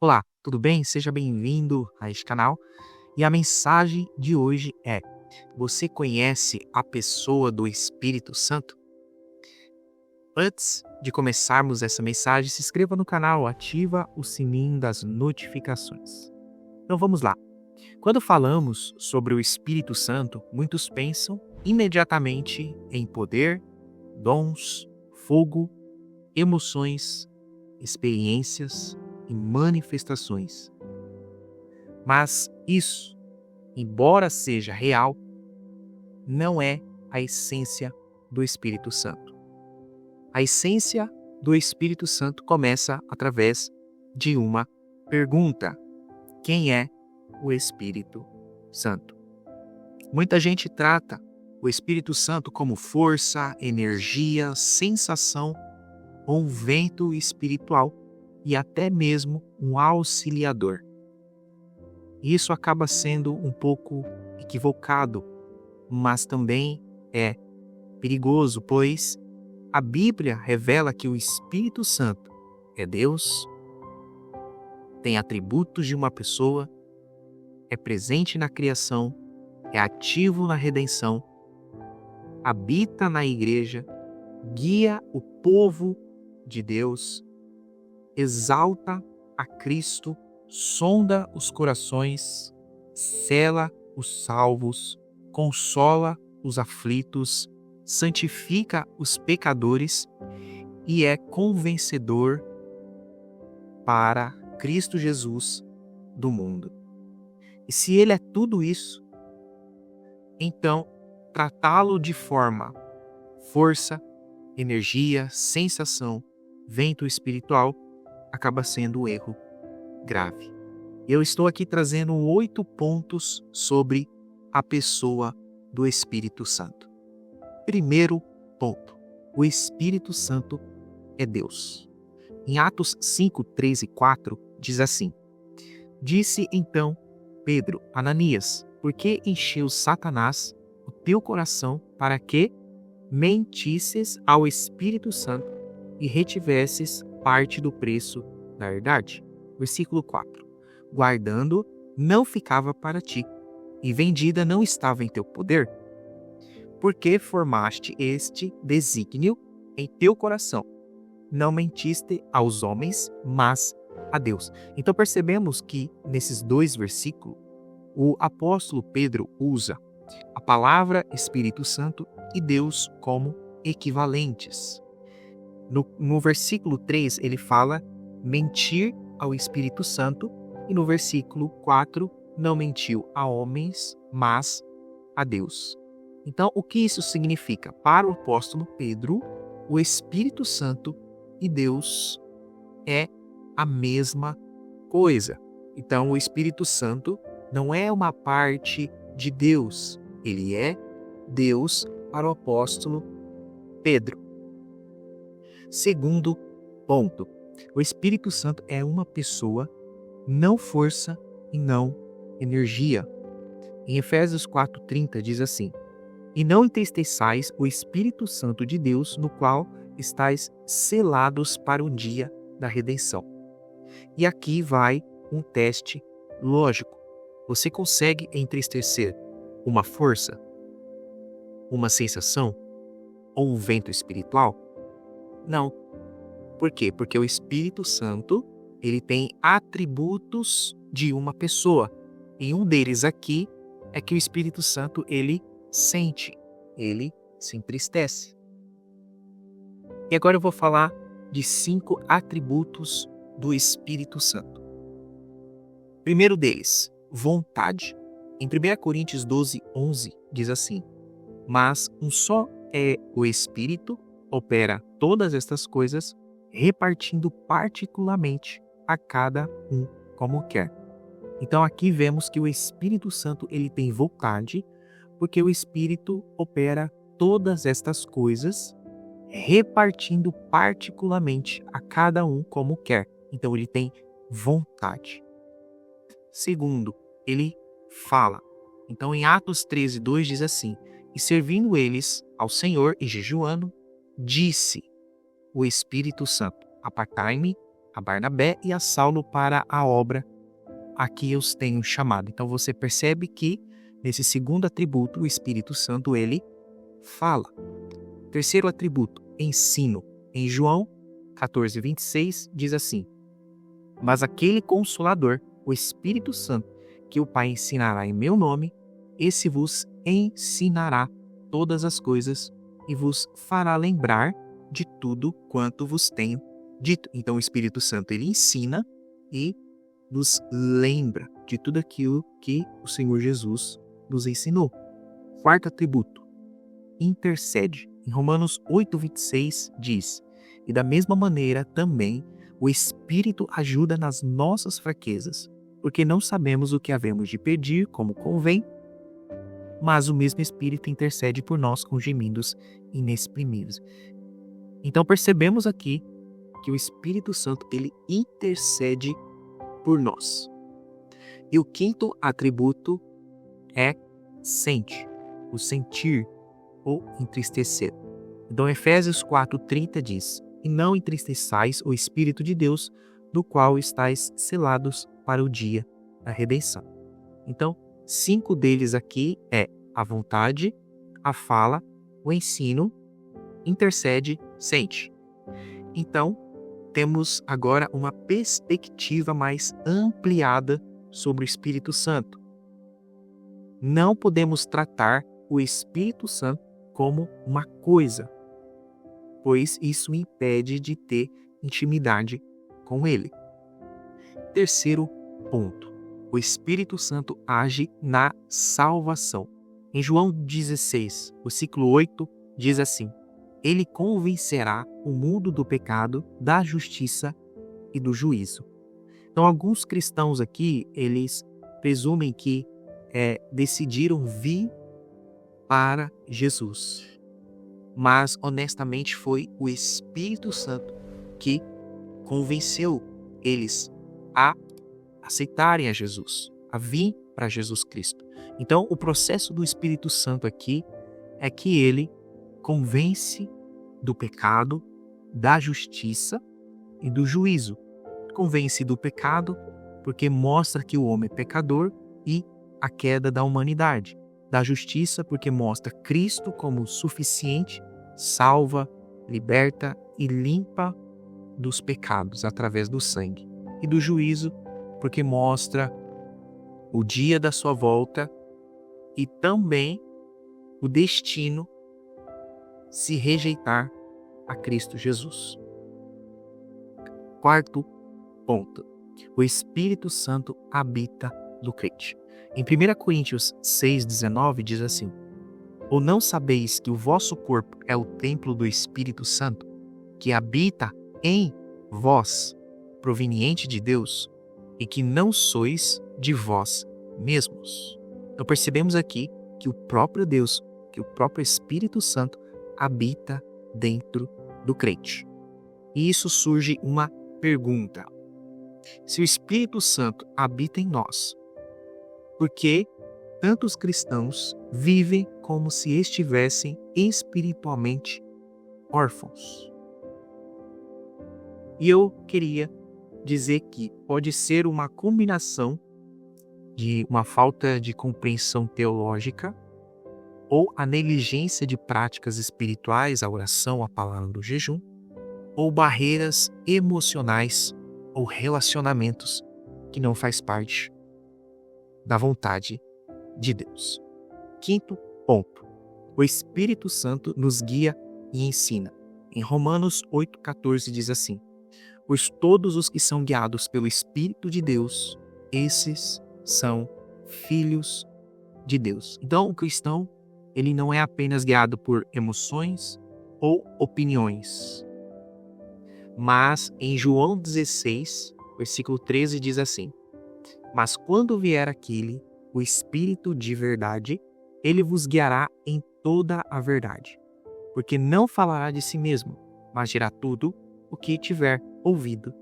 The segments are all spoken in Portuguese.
Olá, tudo bem? Seja bem-vindo a este canal. E a mensagem de hoje é: você conhece a pessoa do Espírito Santo? Antes de começarmos essa mensagem, se inscreva no canal, ativa o sininho das notificações. Então vamos lá. Quando falamos sobre o Espírito Santo, muitos pensam imediatamente em poder, dons, fogo, emoções, experiências e manifestações. Mas isso, embora seja real, não é a essência do Espírito Santo. A essência do Espírito Santo começa através de uma pergunta: quem é o Espírito Santo? Muita gente trata o Espírito Santo como força, energia, sensação ou um vento espiritual e até mesmo um auxiliador. Isso acaba sendo um pouco equivocado, mas também é perigoso, pois a Bíblia revela que o Espírito Santo é Deus, tem atributos de uma pessoa, é presente na criação, é ativo na redenção, habita na igreja, guia o povo de Deus, exalta a Cristo, sonda os corações, sela os salvos, consola os aflitos, santifica os pecadores e é convencedor para Cristo Jesus do mundo. E se ele é tudo isso, então tratá-lo de forma força, energia, sensação, vento espiritual acaba sendo um erro grave. Eu estou aqui trazendo 8 pontos sobre a pessoa do Espírito Santo. Primeiro ponto: o Espírito Santo é Deus. Em Atos 5, 3 e 4 diz assim: disse então Pedro, Ananias, por que encheu Satanás o teu coração para que mentisses ao Espírito Santo e retivesses parte do preço da herdade? Versículo 4. Guardando não ficava para ti, e vendida não estava em teu poder, porque formaste este desígnio em teu coração. Não mentiste aos homens, mas a Deus. Então percebemos que nesses 2 versículos, o apóstolo Pedro usa a palavra Espírito Santo e Deus como equivalentes. No versículo 3, ele fala mentir ao Espírito Santo, e no versículo 4, não mentiu a homens, mas a Deus. Então, o que isso significa? Para o apóstolo Pedro, o Espírito Santo e Deus é a mesma coisa. Então, o Espírito Santo não é uma parte de Deus, ele é Deus para o apóstolo Pedro. Segundo ponto: o Espírito Santo é uma pessoa, não força e não energia. Em Efésios 4:30 diz assim: e não entristeçais o Espírito Santo de Deus, no qual estáis selados para o dia da redenção. E aqui vai um teste lógico. Você consegue entristecer uma força, uma sensação ou um vento espiritual? Não. Por quê? Porque o Espírito Santo, ele tem atributos de uma pessoa. E um deles aqui é que o Espírito Santo, ele sente, ele se entristece. E agora eu vou falar de 5 atributos do Espírito Santo. Primeiro deles, vontade. Em 1 Coríntios 12:11 diz assim: mas um só é o Espírito, opera todas estas coisas, repartindo particularmente a cada um como quer. Então aqui vemos que o Espírito Santo, ele tem vontade, porque o Espírito opera todas estas coisas, repartindo particularmente a cada um como quer. Então ele tem vontade. Segundo, ele fala. Então em Atos 13:2 diz assim: e servindo eles ao Senhor e jejuando, disse o Espírito Santo: apartai-me a Barnabé e a Saulo para a obra a que eu os tenho chamado. Então você percebe que nesse segundo atributo, o Espírito Santo, ele fala. Terceiro atributo, ensino. Em João 14:26 diz assim: mas aquele Consolador, o Espírito Santo, que o Pai ensinará em meu nome, esse vos ensinará todas as coisas e vos fará lembrar de tudo quanto vos tenho dito. Então o Espírito Santo, ele ensina e nos lembra de tudo aquilo que o Senhor Jesus nos ensinou. Quarto atributo, intercede. Em Romanos 8:26 diz: e da mesma maneira também o Espírito ajuda nas nossas fraquezas, porque não sabemos o que havemos de pedir como convém, mas o mesmo Espírito intercede por nós com gemidos inexprimíveis. Então percebemos aqui que o Espírito Santo, ele intercede por nós. E o quinto atributo é sente, o sentir ou entristecer. Então Efésios 4:30 diz: e não entristeçais o Espírito de Deus, no qual estáis selados para o dia da redenção. Então, 5 deles aqui é a vontade, a fala, o ensino, intercede, sente. Então, temos agora uma perspectiva mais ampliada sobre o Espírito Santo. Não podemos tratar o Espírito Santo como uma coisa, pois isso impede de ter intimidade com ele. Terceiro ponto, o Espírito Santo age na salvação. Em João 16, versículo 8, diz assim: ele convencerá o mundo do pecado, da justiça e do juízo. Então, alguns cristãos aqui, eles presumem que decidiram vir para Jesus. Mas, honestamente, foi o Espírito Santo que convenceu eles a aceitarem a Jesus, a vir para Jesus Cristo. Então, o processo do Espírito Santo aqui é que ele convence do pecado, da justiça e do juízo. Convence do pecado porque mostra que o homem é pecador e a queda da humanidade. Da justiça porque mostra Cristo como suficiente, salva, liberta e limpa dos pecados através do sangue. E do juízo porque mostra o dia da sua volta e também o destino se rejeitar a Cristo Jesus. Quarto ponto, o Espírito Santo habita no crente. Em 1 Coríntios 6,19 diz assim: ou não sabeis que o vosso corpo é o templo do Espírito Santo, que habita em vós, proveniente de Deus, e que não sois de vós mesmos? Então percebemos aqui que o próprio Deus, que o próprio Espírito Santo habita dentro do crente. E isso surge uma pergunta: se o Espírito Santo habita em nós, por que tantos cristãos vivem como se estivessem espiritualmente órfãos? E eu queria dizer que pode ser uma combinação de uma falta de compreensão teológica ou a negligência de práticas espirituais, a oração, a palavra, o jejum, ou barreiras emocionais ou relacionamentos que não faz parte da vontade de Deus. Quinto ponto, o Espírito Santo nos guia e ensina. Em Romanos 8,14 diz assim: pois todos os que são guiados pelo Espírito de Deus, esses são filhos de Deus. Então, o cristão, ele não é apenas guiado por emoções ou opiniões. Mas em João 16, versículo 13 diz assim: mas quando vier aquele, o Espírito de verdade, ele vos guiará em toda a verdade, porque não falará de si mesmo, mas dirá tudo o que tiver ouvido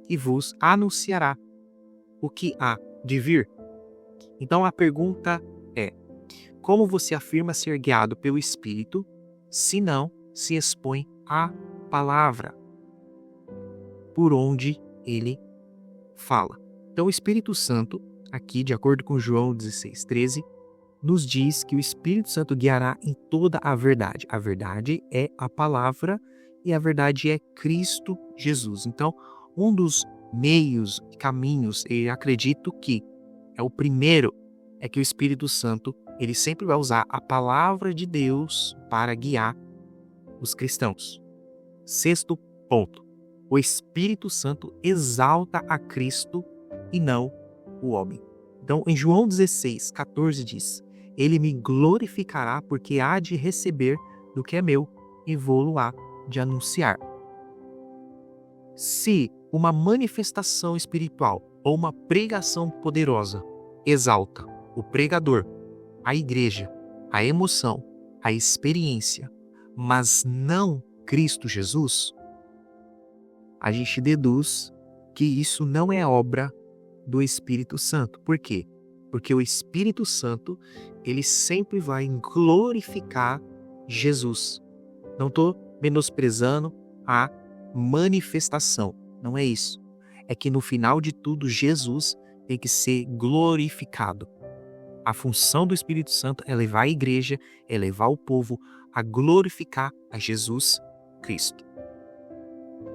e vos anunciará o que há de vir. Então a pergunta é: como você afirma ser guiado pelo Espírito se não se expõe à palavra por onde ele fala. Então o Espírito Santo, aqui de acordo com João 16:13, nos diz que o Espírito Santo guiará em toda a verdade. A verdade é a palavra e a verdade é Cristo Jesus. Então, um dos meios, caminhos, eu acredito que é o primeiro, é que o Espírito Santo, ele sempre vai usar a palavra de Deus para guiar os cristãos. Sexto ponto, o Espírito Santo exalta a Cristo e não o homem. Então, em João 16:14 diz: ele me glorificará porque há de receber do que é meu e vou-lo há de anunciar. Se uma manifestação espiritual ou uma pregação poderosa exalta o pregador, a igreja, a emoção, a experiência, mas não Cristo Jesus, a gente deduz que isso não é obra do Espírito Santo. Por quê? Porque o Espírito Santo, ele sempre vai glorificar Jesus. Não estou menosprezando a manifestação, não é isso. É que no final de tudo, Jesus tem que ser glorificado. A função do Espírito Santo é levar a igreja, é levar o povo a glorificar a Jesus Cristo.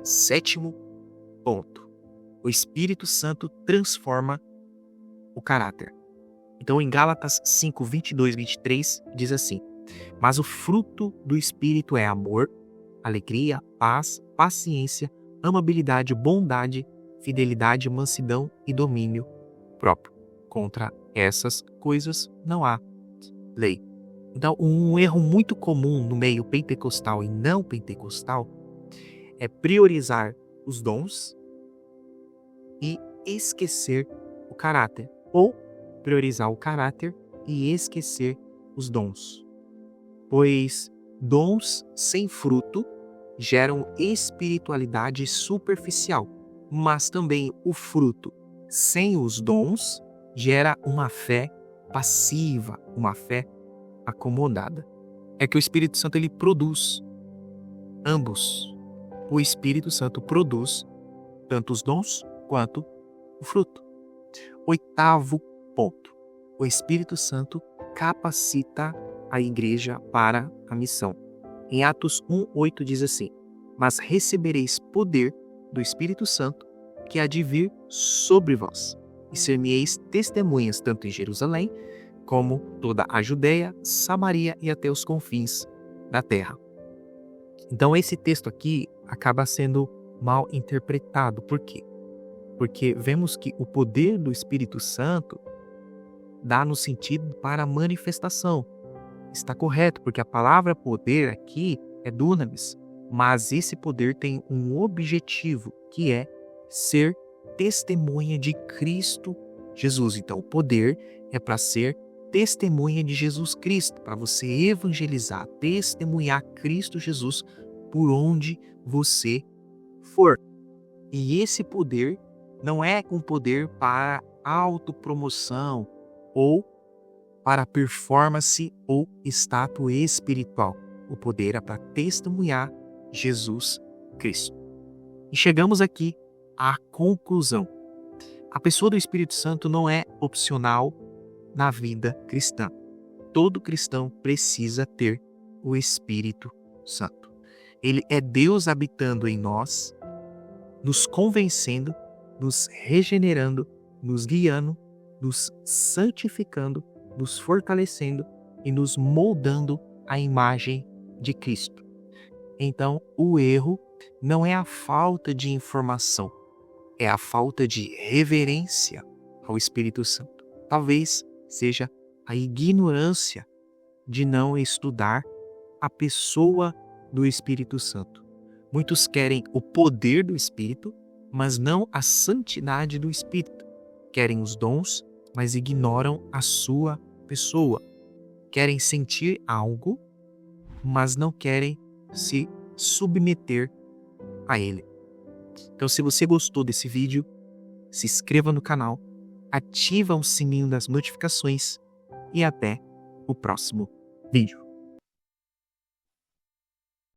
Sétimo ponto. O Espírito Santo transforma o caráter. Então, em Gálatas 5:22-23, diz assim: mas o fruto do Espírito é amor, alegria, paz, paciência, amabilidade, bondade, fidelidade, mansidão e domínio próprio. Contra essas coisas não há lei. Então, um erro muito comum no meio pentecostal e não pentecostal é priorizar os dons e esquecer o caráter, ou priorizar o caráter e esquecer os dons. Pois dons sem fruto geram espiritualidade superficial, mas também o fruto sem os dons gera uma fé passiva, uma fé acomodada. É que o Espírito Santo ele produz ambos. O Espírito Santo produz tanto os dons quanto o fruto. Oitavo ponto. O Espírito Santo capacita a igreja para a missão. Em Atos 1:8 diz assim: mas recebereis poder do Espírito Santo que há de vir sobre vós, e ser-me-eis testemunhas tanto em Jerusalém, como toda a Judeia, Samaria e até os confins da terra. Então esse texto aqui acaba sendo mal interpretado. Por quê? Porque vemos que o poder do Espírito Santo dá no sentido para a manifestação. Está correto, porque a palavra poder aqui é dunamis, mas esse poder tem um objetivo, que é ser testemunha de Cristo Jesus. Então o poder é para ser testemunha de Jesus Cristo, para você evangelizar, testemunhar Cristo Jesus por onde você for. E esse poder não é um poder para autopromoção ou para performance ou status espiritual. O poder é para testemunhar Jesus Cristo. E chegamos aqui à conclusão. A pessoa do Espírito Santo não é opcional na vida cristã. Todo cristão precisa ter o Espírito Santo. Ele é Deus habitando em nós, nos convencendo, nos regenerando, nos guiando, nos santificando, nos fortalecendo e nos moldando à imagem de Cristo. Então, o erro não é a falta de informação, é a falta de reverência ao Espírito Santo. Talvez seja a ignorância de não estudar a pessoa do Espírito Santo. Muitos querem o poder do Espírito, mas não a santidade do Espírito. Querem os dons, mas ignoram a sua pessoa. Querem sentir algo, mas não querem se submeter a ele. Então, se você gostou desse vídeo, se inscreva no canal, ativa o sininho das notificações e até o próximo vídeo.